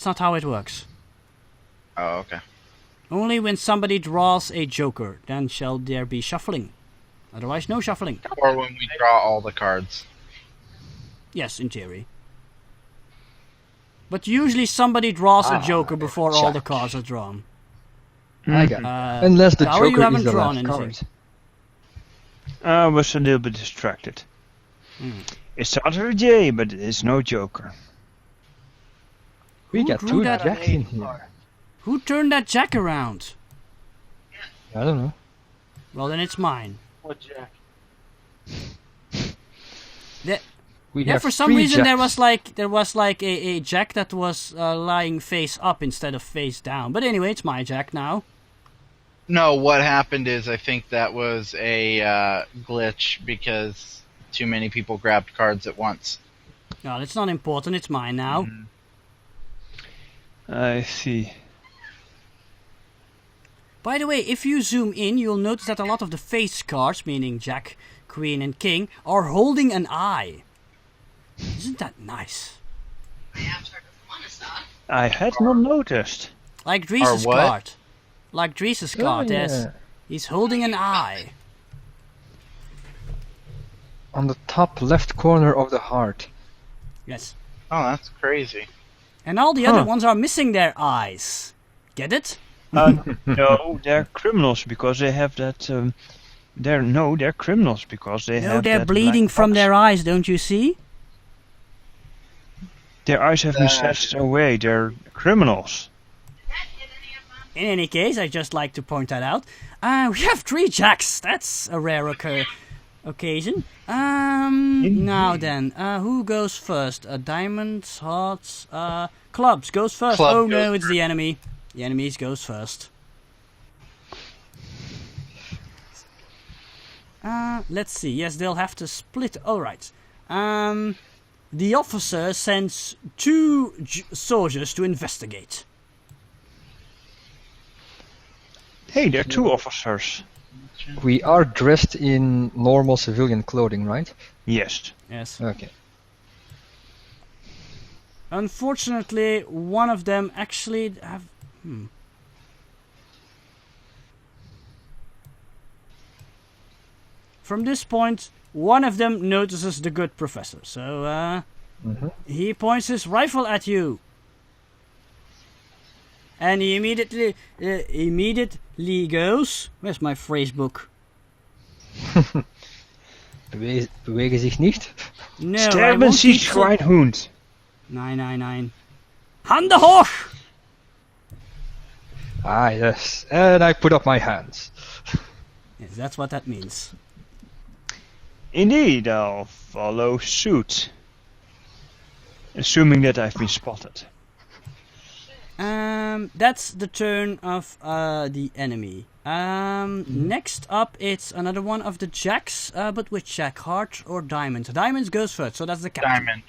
That's not how it works. Oh, okay. Only when somebody draws a joker, then shall there be shuffling. Otherwise, no shuffling. Or when we draw all the cards. Yes, in theory. But usually somebody draws a joker before all the cards are drawn. I got unless the How you joker haven't is the drawn last anything? card. I was a little bit distracted. It started with J, but it's no joker. We Who got drew 2 that jacks in here. Who turned that jack around? I don't know. Well, then it's mine. What jack? We Yeah, have for some 3 reason jacks. there was like a jack that was lying face up instead of face down. But anyway, it's my jack now. No, what happened is I think that was a glitch because too many people grabbed cards at once. No, it's not important. It's mine now. I see. By the way, if you zoom in, you'll notice that a lot of the face cards, meaning Jack, Queen, and King, are holding an eye. Isn't that nice? I had not noticed. Like Dries' what? card. Like Dries' card, yeah. yes. He's holding an eye. On the top left corner of the heart. Yes. Oh, that's crazy. And all the other ones are missing their eyes. Get it? No, they're criminals because they have that. They're criminals because they have. No, they're that bleeding black from box. their eyes, don't you see? Their eyes have been snatched away. They're criminals. In any case, I just like to point that out. We have 3 jacks. That's a rare occasion. Now then, who goes first? Diamonds, hearts, clubs goes first. Club Oh no, goes it's the enemy. The enemies goes first. Let's see. Yes, they'll have to split. All right. The officer sends 2 soldiers to investigate. Hey, there are 2 officers. We are dressed in normal civilian clothing, right? Yes. Yes. Okay. Unfortunately, one of them actually have. From this point, one of them notices the good professor. So he points his rifle at you, and he immediately goes. Where's my phrase book? Bewegen zich niet. No, I Sterben won't Sie, teach them- Schweinhund. 999. Handen hoch! Ah, yes. And I put up my hands. Yes, that's what that means. Indeed, I'll follow suit. Assuming that I've been spotted. That's the turn of the enemy. Next up, it's another one of the jacks. But which jack? Heart or diamond? Diamonds goes first, so that's the captain. Diamond.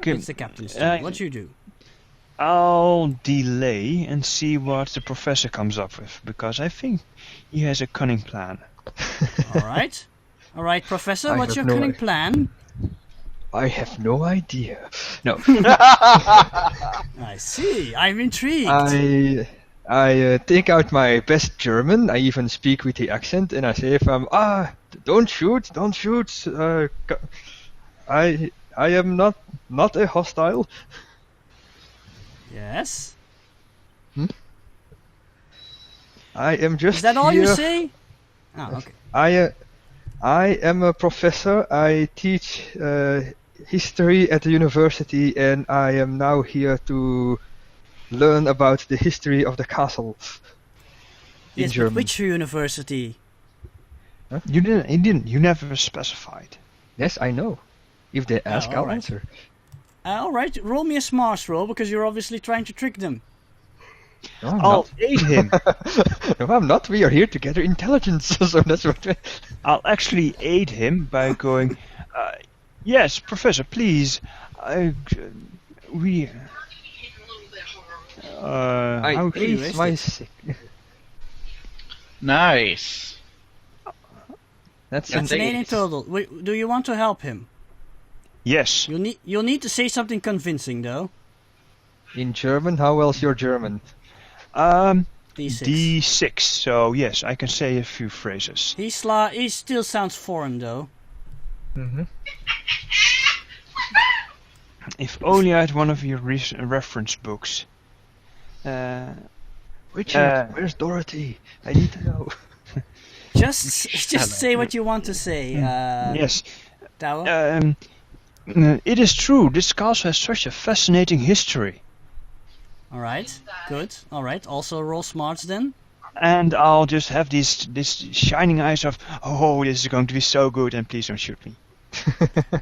It's the captain's turn. What you do? I'll delay and see what the professor comes up with, because I think he has a cunning plan. Alright. Alright, Professor, I what's your have no cunning idea. plan? I have no idea. No. I see. I'm intrigued. I take out my best German. I even speak with the accent, and I say, don't shoot. I am not a hostile. Yes. I am just Is that all here. you say? Oh, okay. I am a professor. I teach history at the university, and I am now here to learn about the history of the castle in Yes, but German. which university? You didn't. You never specified. Yes, I know. If they ask, I'll alright. answer. Alright, roll me a smarts roll, because you're obviously trying to trick them. No, I'm I'll not. aid him. No, I'm not. We are here to gather intelligence, so that's what. I'll actually aid him by going, yes, Professor, please. I how ace my sick. Nice. That's That's an an 8 in ace. total. Do you want to help him? Yes. You'll need to say something convincing though. In German, how well's your German? D6. D6. So yes, I can say a few phrases. He still sounds foreign though. Mm-hmm. If only I had one of your reference books. Richard, where's Dorothy? I need to know. Just say what you want to say. Yes. Douwe. It is true. This castle has such a fascinating history. All right, good. All right, also roll smarts then. And I'll just have this shining eyes of, oh, this is going to be so good, and please don't shoot me.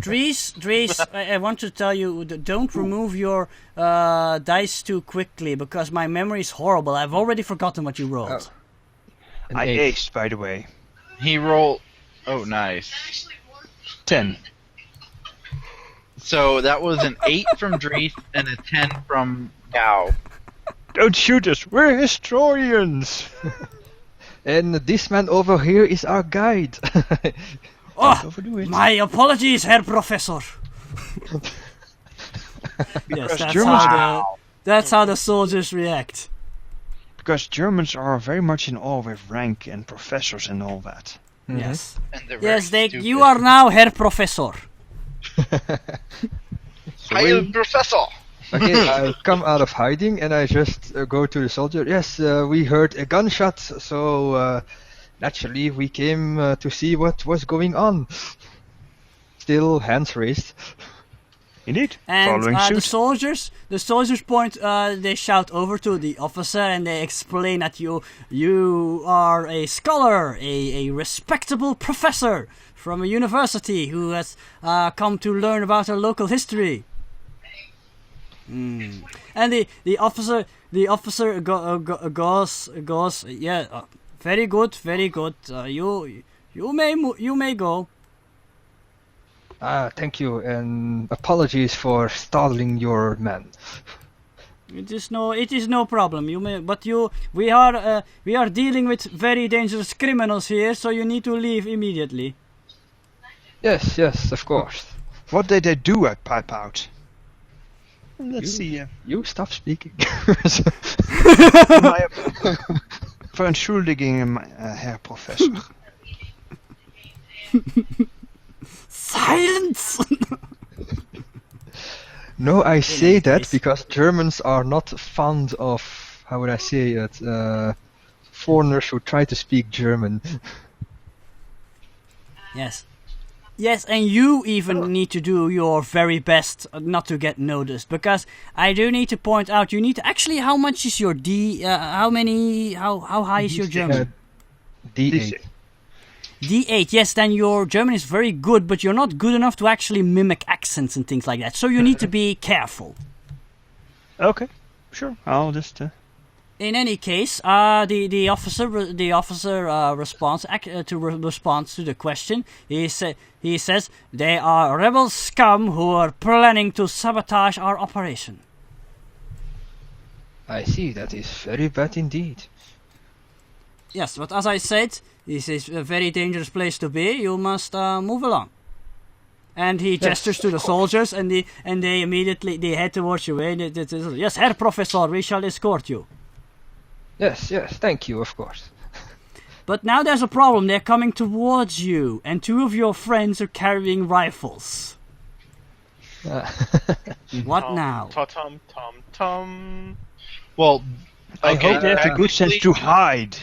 Dries, I want to tell you, don't remove your dice too quickly, because my memory is horrible. I've already forgotten what you rolled. I aced, by the way. He rolled... Oh, nice. 10. So that was an 8 from Dries and a 10 from Gao. Don't shoot us, we're historians! And this man over here is our guide. Oh, my apologies, Herr Professor. Yes, that's how the soldiers react. Because Germans are very much in awe with rank and professors and all that. Mm-hmm. Yes. And they're very stupid. You are now Herr Professor. Heil Professor! Okay, I come out of hiding and I just go to the soldier. Yes, we heard a gunshot, so naturally we came to see what was going on. Still hands raised. Indeed. And Following suit. the soldiers point. They shout over to the officer and they explain that you are a scholar, a respectable professor from a university who has come to learn about our local history. And the officer goes, yeah, very good. You may go. Thank you, and apologies for startling your men. It is no problem. We are dealing with very dangerous criminals here, so you need to leave immediately. Yes, of course. What did they do at Pipe Out? Let's see. You stop speaking. Verentschuldigung, Herr Professor. Silence! No, I say that because Germans are not fond of, how would I say it, foreigners who try to speak German. Yes, and you even need to do your very best not to get noticed, because I do need to point out, you need to actually, how much is your how high is your German? D8. D8, yes, then your German is very good, but you're not good enough to actually mimic accents and things like that, so you need to be careful. Okay, sure, I'll just... In any case, the officer responds to the question. He says they are rebel scum who are planning to sabotage our operation. I see, that is very bad indeed. Yes, but as I said, this is a very dangerous place to be. You must move along. And he gestures to the soldiers, and they immediately head towards you. Yes, Herr Professor, we shall escort you. Yes, thank you, of course. But now there's a problem. They're coming towards you, and two of your friends are carrying rifles. What now? Tom. Well, I hope they have the good sense to hide.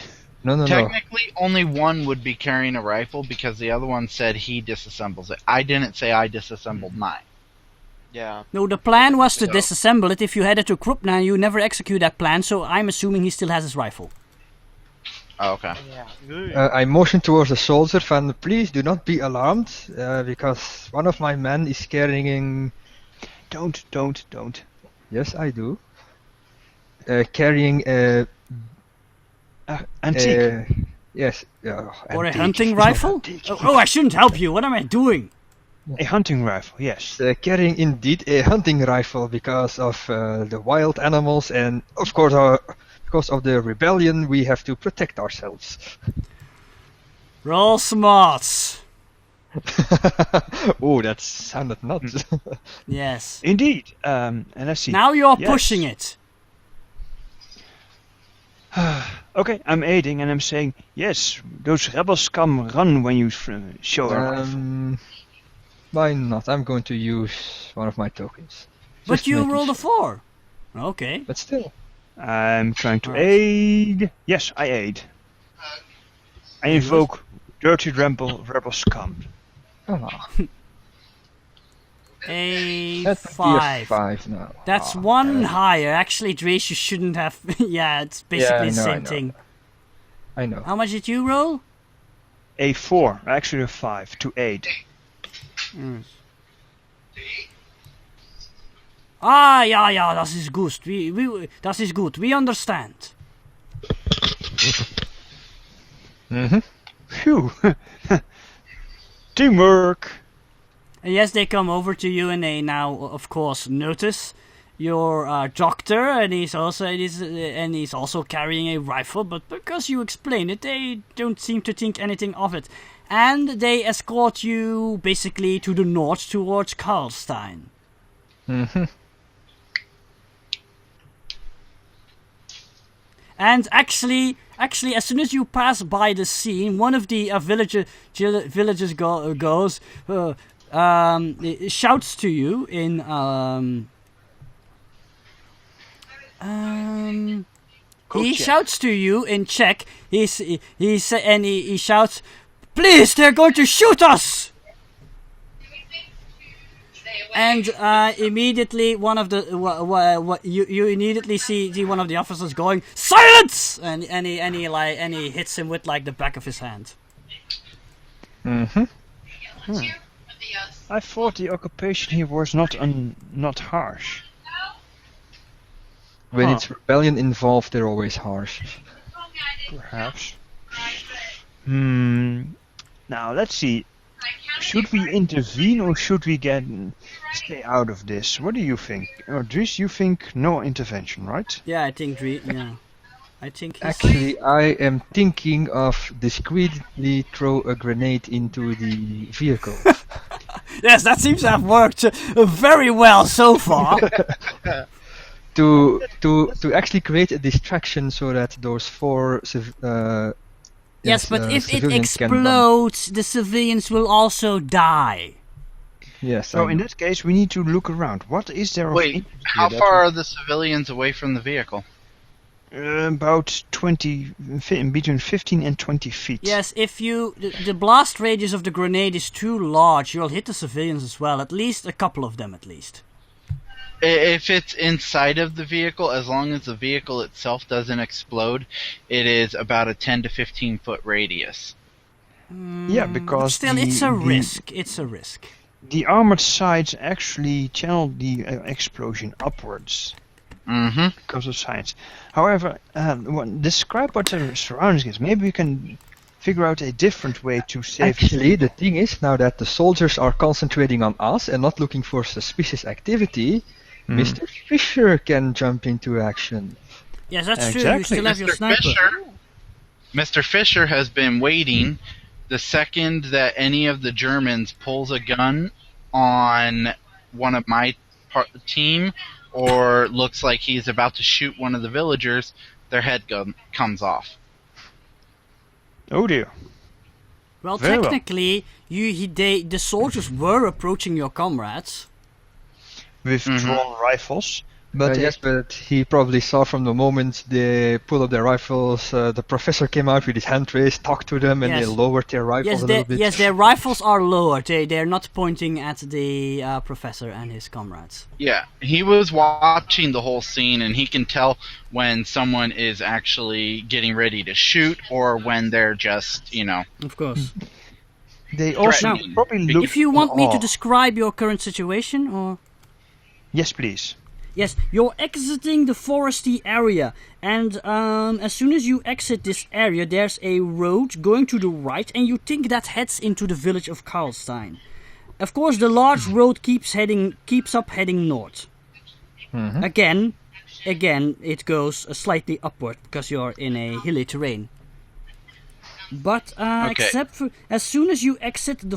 No. Technically, only one would be carrying a rifle because the other one said he disassembles it. I didn't say I disassembled mine. Yeah. No, the plan was to disassemble it. If you headed to Krupna, you never execute that plan, so I'm assuming he still has his rifle. Oh, okay. Yeah. I motion towards the soldier, and please do not be alarmed, because one of my men is carrying... Don't. Yes, I do. Carrying a... antique. Yes. Or a antique. hunting rifle? Oh, I shouldn't help you. What am I doing? A hunting rifle, yes. Carrying indeed a hunting rifle because of the wild animals, and of course because of the rebellion we have to protect ourselves. Roll smarts. Oh, that sounded nuts. Yes. Indeed. And let's see. Now you're Yes. pushing it. Okay, I'm aiding and I'm saying, yes, those rebels come run when you show a rifle. Why not? I'm going to use one of my tokens. But Just you making rolled a sure. 4. Okay. But still. I'm trying to Right. aid. Yes, I aid. I invoke dirty rebel scum. Ah, A that would be a 5. 5 now. That's Ah, one higher. Actually, Drace, you shouldn't have. Yeah, it's basically the I same know. thing. I know. How much did you roll? A 4, actually a 5 to aid. Ah, ja, das ist gut. Das ist gut. We understand. Mm-hmm. Phew. Teamwork. And yes, they come over to you and they now, of course, notice your doctor, and he's also carrying a rifle. But because you explain it, they don't seem to think anything of it, and they escort you basically to the north towards Karlstein. Mm-hmm. And actually, as soon as you pass by the scene, one of the villagers goes, shouts to you in he shouts to you in Czech. He shouts, "Please, they're going to shoot us!" And immediately one of the you immediately see one of the officers going, "Silence!" and he hits him with like the back of his hand. Mm-hmm. I thought the occupation here was not harsh. When Huh. it's rebellion involved, they're always harsh. Perhaps. Now let's see. Should we intervene or should we stay out of this? What do you think? Dries, you think no intervention, right? Yeah, I think I think he's... Actually, I am thinking of discreetly throw a grenade into the vehicle. Yes, that seems to have worked very well so far. to actually create a distraction so that those four Yes, but if it civilians can run. explodes, the civilians will also die. Yes. So I in know. that case, we need to look around. What is there of Wait, interest how here far are the civilians away from the vehicle? about 20, between 15 and 20 feet. Yes, if the blast radius of the grenade is too large, you'll hit the civilians as well. At least a couple of them, at least. If it's inside of the vehicle, as long as the vehicle itself doesn't explode, it is about a 10 to 15 foot radius. Yeah, But because still, it's a risk. It's a risk. The armored sides actually channel the explosion upwards Mm-hmm. because of science. However, describe what the surroundings is. Maybe we can figure out a different way to save. Actually, the thing is, now that the soldiers are concentrating on us and not looking for suspicious activity, Mr. Fisher can jump into action. Yes, that's true. You Exactly. still have your Mr. sniper. Mr. Fisher has been waiting. The second that any of the Germans pulls a gun on one of my team, or looks like he's about to shoot one of the villagers, their head gun comes off. Oh dear. Well, Very well. technically, the soldiers were approaching your comrades. With drawn rifles. But Yes, but he probably saw from the moment they pulled up their rifles, the professor came out with his hand raised, talked to them, and Yes. they lowered their rifles a little bit. Yes, their rifles are lowered. They're not pointing at the professor and his comrades. Yeah, he was watching the whole scene, and he can tell when someone is actually getting ready to shoot or when they're just, Of course. they also Threatening. probably look. If you want me to Oh. describe your current situation, or... Yes, please. Yes, you're exiting the foresty area, and as soon as you exit this area, there's a road going to the right, and you think that heads into the village of Karlstein. Of course, the large road keeps up heading north. Again, it goes slightly upward because you're in a hilly terrain. But Okay. except for as soon as you exit the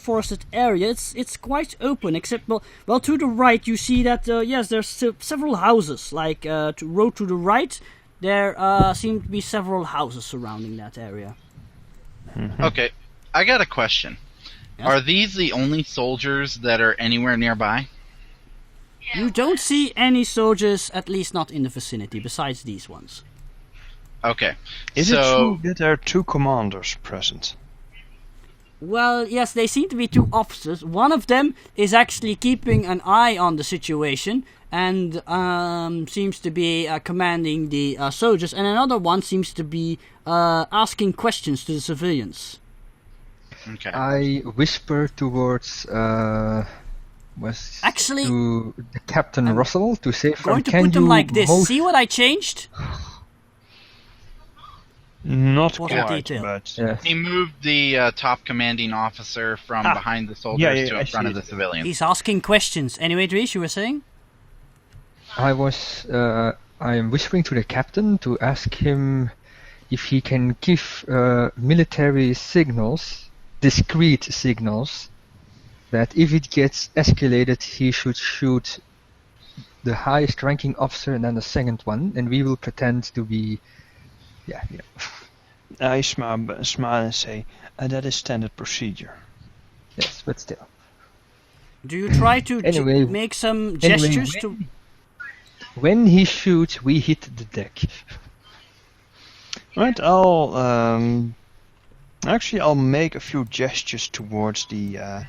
forested area, it's quite open. Except well to the right you see that yes, there's several houses. Like road to the right, there seem to be several houses surrounding that area. Okay, I got a question. Yes? Are these the only soldiers that are anywhere nearby? You don't see any soldiers, at least not in the vicinity, besides these ones. Okay. Is it true that there are 2 commanders present? Well, yes, they seem to be 2 officers. One of them is actually keeping an eye on the situation and seems to be commanding the soldiers, and another one seems to be asking questions to the civilians. Okay. I whisper towards Actually, to the Captain Russell to say, Going to "Can put them you like this. most- See what I changed? Not What a quite, detail. but Yes. He moved the top commanding officer from behind the soldiers to I in front see of the it. civilians. He's asking questions. Anyway, Dries, you were saying? I am whispering to the captain to ask him if he can give military signals, discreet signals, that if it gets escalated, he should shoot the highest ranking officer and then the second one, and we will pretend to be, yeah. I smile and say, that is standard procedure. Yes, but still. Do you try to Anyway- make some anyway, gestures to... When he shoots, we hit the deck. Right, I'll make a few gestures towards the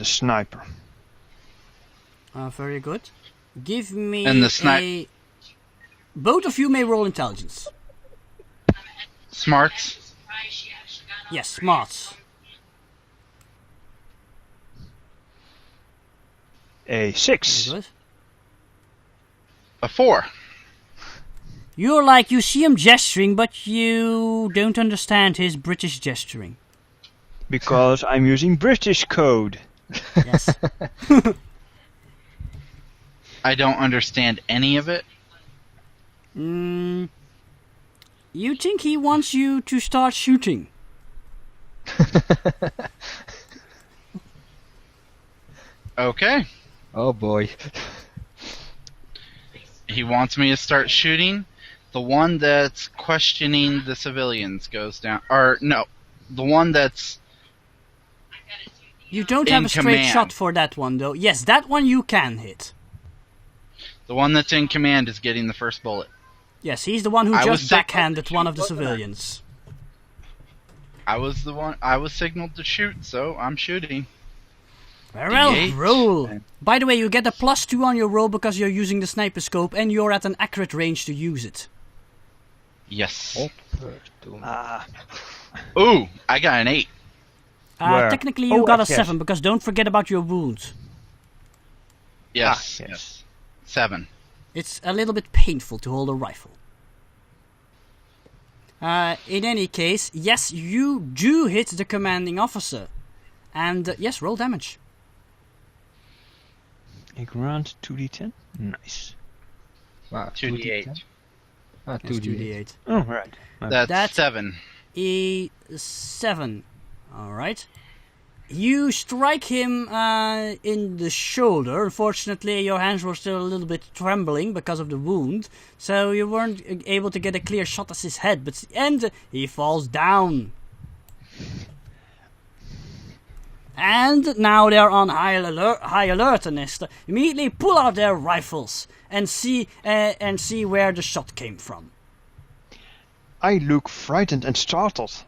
sniper. Very good. Give me And the both of you may roll intelligence. Smarts. Yes, smarts. A Very 6. good. A 4. You're like, you see him gesturing, but you don't understand his British gesturing. Because I'm using British code. Yes. I don't understand any of it. You think he wants you to start shooting? Okay. Oh boy. He wants me to start shooting. The one that's questioning the civilians goes down. Or, no. The one that's... You don't In have a straight command. shot for that one, though. Yes, that one you can hit. The one that's in command is getting the first bullet. Yes, he's the one who I was just sick- backhanded one of the civilians. I was signaled to shoot, so I'm shooting. Very well, D8. roll. By the way, you get a +2 on your roll because you're using the sniper scope and you're at an accurate range to use it. Yes. Ah, Ooh, I got an 8. Where? Technically, you Oh, got a yes. 7 because don't forget about your wound. Yes. yes. 7. It's a little bit painful to hold a rifle. In any case, yes, you do hit the commanding officer. And yes, roll damage. Ik round 2d10. Nice. Wow, 2d8. Ah, Yes, 2d8. 2d8. Oh, right. That's That- 7. A 7. Alright. You strike him in the shoulder. Unfortunately, your hands were still a little bit trembling because of the wound, so you weren't able to get a clear shot at his head, but and he falls down. And now they're on high alert, and they immediately pull out their rifles and see where the shot came from. I look frightened and startled.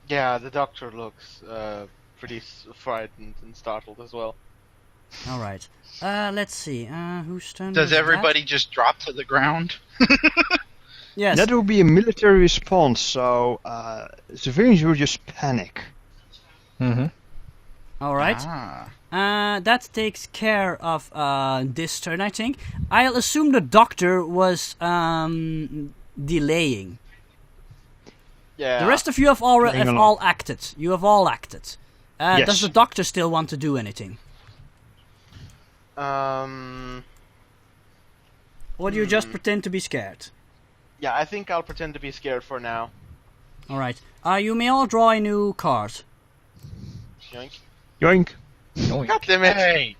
Yeah, the doctor looks pretty frightened and startled as well. All right. Let's see. Whose turn? Does was that? everybody just drop to the ground? Yes. That will be a military response, so civilians will just panic. Mm-hmm. All right. Ah. That takes care of this turn, I think. I'll assume the doctor was delaying. Yeah. The rest of you have all Playing along. all acted. You have all acted. Yes. Does the doctor still want to do anything, or do you just pretend to be scared? Yeah, I think I'll pretend to be scared for now. Alright. You may all draw a new card. Yoink. Yoink. God damn it! Hey,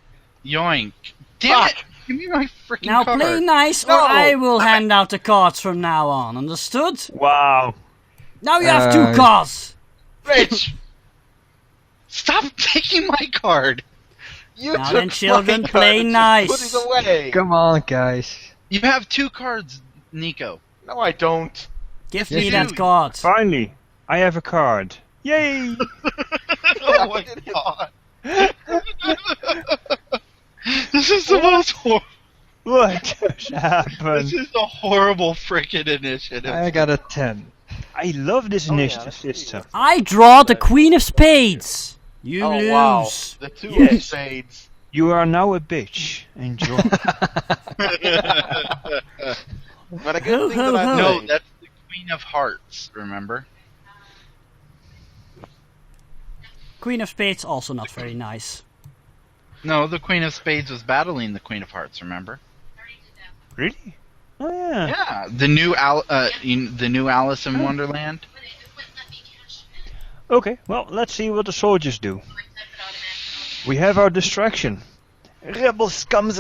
yoink! Damn it! Fuck. Give me my freaking Now card. play nice, or No. I will hand out the cards from now on. Understood? Wow. Now you have 2 cards. Rich! Stop taking my card. You Now took then, children, my play card and nice. just Put it away. Come on, guys. You have 2 cards, Nico. No, I don't. Give Yes, me you that do. card. Finally, I have a card. Yay! Oh my god. This is the most horrible. What just happened? This is a horrible freaking initiative. I got a 10. I love this Oh, yeah, initiative that's system. I draw the Queen of Spades. You Oh lose. wow, the 2 Yes. of spades. You are now a bitch. Enjoy. But a Ho, good thing ho, that I ho. No, played. that's the Queen of Hearts, remember? Queen of Spades also not very nice. No, the Queen of Spades was battling the Queen of Hearts, remember? Really? Oh yeah. Yeah, the new Alice in Wonderland. Okay, well, let's see what the soldiers do. We have our distraction. Die rebel scum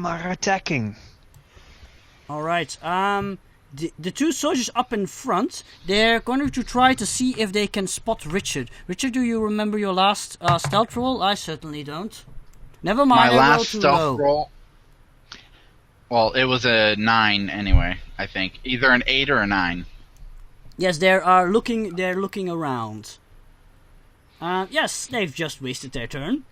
are attacking. Alright, the 2 soldiers up in front, they're going to try to see if they can spot Richard. Richard, do you remember your last stealth roll? I certainly don't. Never mind, My I rolled last too stealth low. roll. Well, it was a 9 anyway. I think either an 8 or a 9. Yes, they're looking around. Yes, they've just wasted their turn.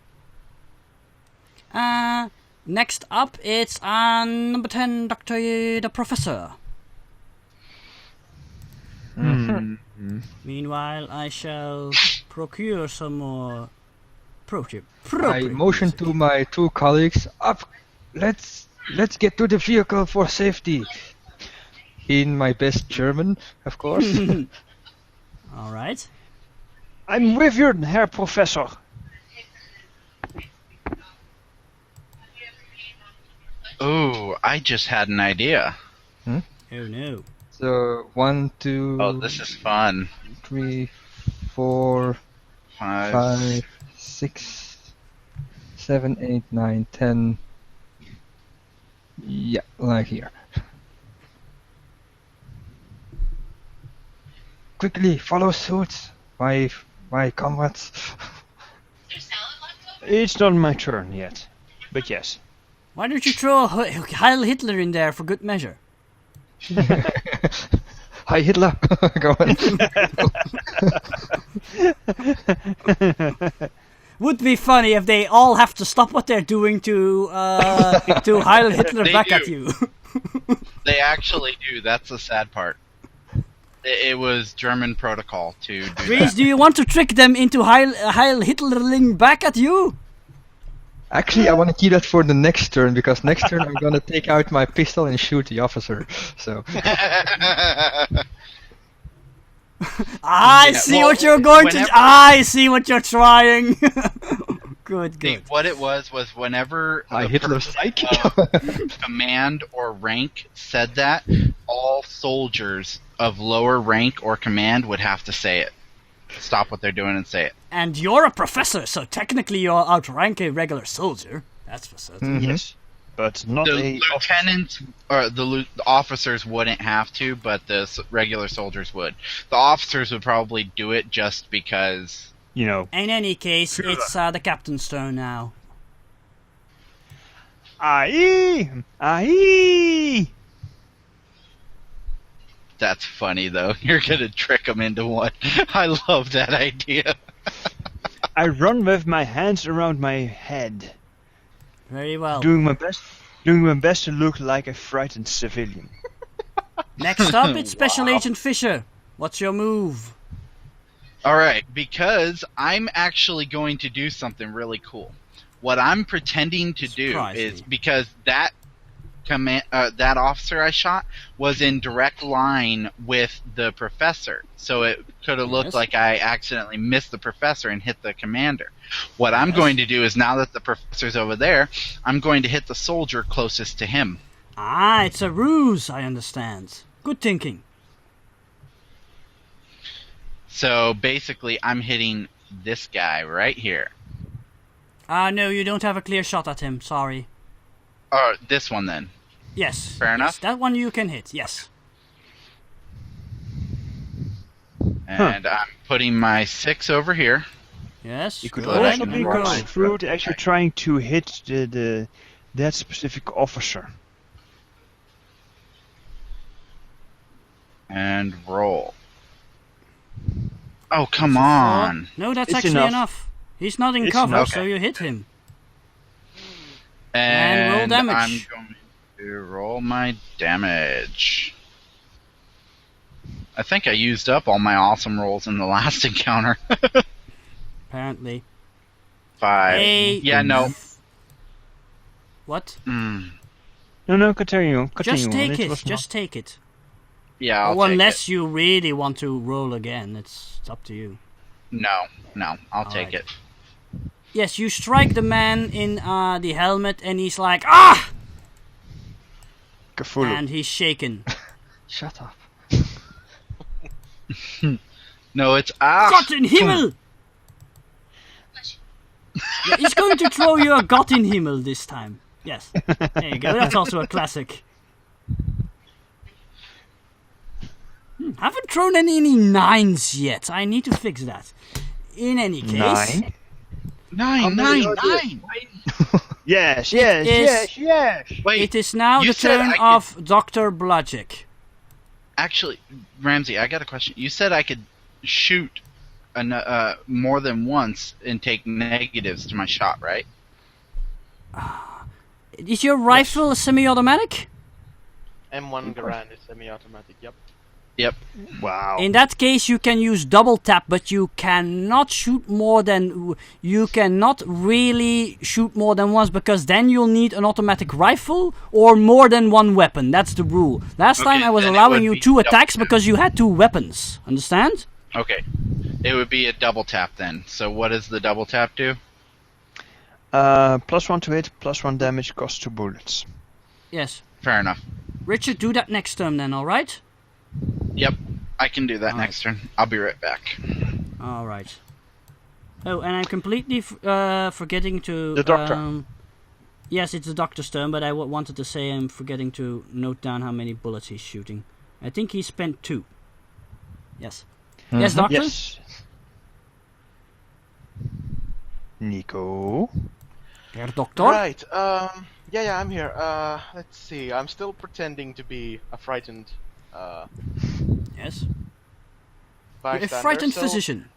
Next up, it's number 10, Dr. the Professor. Meanwhile, I shall procure some more I motion to my 2 colleagues. Up! Let's get to the vehicle for safety. In my best German, of course. Alright. I'm with you, Herr Professor. Oh, I just had an idea. Oh no. So 1, 2, Oh, this is fun. 3, 4, 5. 5, 6, 7, 8, 9, 10. Yeah, like here. Quickly, follow suit, my comrades. It's not my turn yet, but yes. Why don't you throw Heil Hitler in there for good measure? Hi Hitler. Go on. Would be funny if they all have to stop what they're doing to Heil Hitler They back do. at you. They actually do. That's the sad part. It was German protocol to do Reese, that. do you want to trick them into Heil Hitlerling back at you? Actually, I want to keep that for the next turn, because next turn I'm gonna take out my pistol and shoot the officer. So I Yeah, see well, what you're going to. whenever- I see what you're trying. Good, good. What it was whenever Hi the Hitler person psych. of command or rank said that, all soldiers of lower rank or command would have to say it. Stop what they're doing and say it. And you're a professor, so technically you're outrank a regular soldier. That's for certain. Yes, but not The a. lieutenants or the officers wouldn't have to, but the regular soldiers would. The officers would probably do it just because. You know. In any case, it's the captain's turn now. Aye! Aye! That's funny though. You're gonna trick them into one. I love that idea. I run with my hands around my head, Very well. doing my best to look like a frightened civilian. Next up, it's Special Agent Fisher. What's your move? Alright, because I'm actually going to do something really cool. What I'm pretending to do Surprise is me. because that that officer I shot was in direct line with the professor, so it could have looked Yes. like I accidentally missed the professor and hit the commander. What I'm Yes. going to do is, now that the professor's over there, I'm going to hit the soldier closest to him. Ah, it's a ruse, I understand. Good thinking. So basically, I'm hitting this guy right here. No, you don't have a clear shot at him. Sorry. Or this one then. Yes. Fair enough. That one you can hit. Yes. And I'm putting my 6 over here. Yes. You could good. I also can be roll my construed as you're trying to hit that specific officer. And roll. Oh, come Four. on. No, that's It's actually enough. enough. He's not in It's cover, enough. so you hit him. And roll damage. I'm going to roll my damage. I think I used up all my awesome rolls in the last encounter. Apparently. 5. Yeah, no. What? Mm. No, continue. Just on. take it. was Just take it. Yeah, I'll Or take unless you really want to roll again, it's up to you. it. No, I'll take Alright. it. Yes, you strike the man in the helmet, and he's like, ah! Cthulhu. And he's shaken. Shut up. No, it's Gott in Himmel! Yeah, he's going to throw you a Gott in Himmel this time. Yes. There you go. That's also a classic. Haven't thrown any 9s yet. I need to fix that. In any case, 9? 9. Yes. Wait, it is now you the said turn I could- of Dr. Bludgick. Actually, Ramsey, I got a question. You said I could shoot more than once and take negatives to my shot, right? Is your rifle semi-automatic? M1 Garand is semi-automatic. Yep. Yep. Wow. In that case, you can use double tap, but you cannot shoot more than... You cannot really shoot more than once, because then you'll need an automatic rifle or more than one weapon. That's the rule. Last time I was then it allowing would you be 2 double attacks tap. because you had 2 weapons. Understand? Okay. It would be a double tap then. So what does the double tap do? +1 to hit, +1 damage, costs 2 bullets. Yes. Fair enough. Richard, do that next turn then, alright? Yep. I can do that Alright. next turn. I'll be right back. Alright. Oh, and I'm completely forgetting to... The doctor. Yes, it's the doctor's turn, but I wanted to say I'm forgetting to note down how many bullets he's shooting. I think he spent 2. Yes. Yes, doctor? Yes. Nico. Herr Doctor? Right. Yeah, I'm here. Let's see. I'm still pretending to be a frightened Yes. bystander. A frightened so- physician.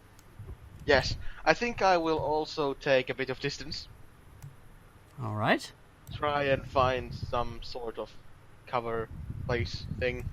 Yes. I think I will also take a bit of distance. Alright. Try and find some sort of cover place thing.